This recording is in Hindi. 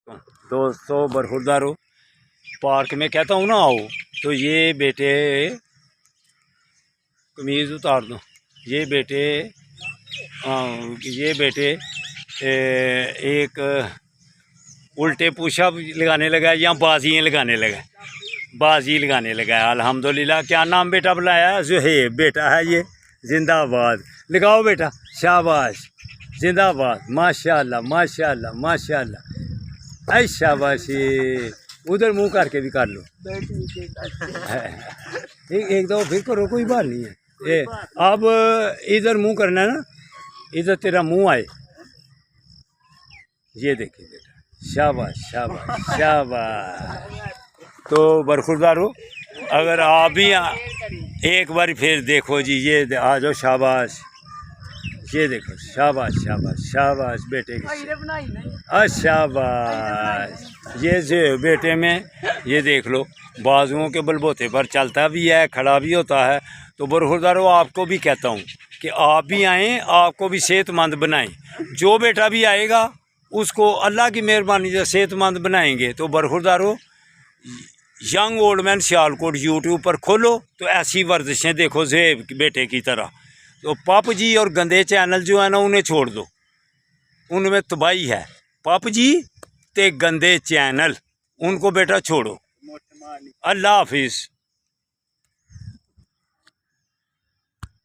दोस्तों बरखुरदारो पार्क में कहता हूँ ना आओ, तो ये बेटे कमीज़ उतार दो। ये बेटे एक उल्टे पुशअप लगाने लगा या बाजी लगाने लगा। अल्हम्दुलिल्लाह। क्या नाम बेटा बुलाया? ज़ुहैब बेटा है ये। जिंदाबाद। लगाओ बेटा, शाबाश, जिंदाबाद, माशाल्लाह माशाल्लाह माशाल्लाह। ऐ शाबाशी। उधर मुंह करके भी कर लो। एक दो फिर करो, कोई बात नहीं है। अब इधर मुंह करना है ना, इधर तेरा मुंह आए। ये देखिए बेटा, शाबाश शाबाश शाबाश। तो बरखुरदारो अगर आप भी एक बार फिर देखो जी, ये आ जाओ, शाबाश। ये देखो, शाबाश शाबाश शाबाश बेटे की, शाबाश। ये जो बेटे में ये देख लो, बाजुओं के बलबोते पर चलता भी है, खड़ा भी होता है। तो बरखुरदारो आपको भी कहता हूँ कि आप भी आएँ, आपको भी सेहतमंद बनाएं। जो बेटा भी आएगा उसको अल्लाह की मेहरबानी से सेहतमंद बनाएंगे। तो बरखुरदारो young old man Sialkot YouTube पर खोलो तो ऐसी वर्जिशें देखो ज़ुहैब बेटे की तरह। तो पप जी और गंदे चैनल जो है ना, उन्हें छोड़ दो, उनमें तबाही है। पप जी ते गंदे चैनल, उनको बेटा छोड़ो। अल्लाह हाफिज़।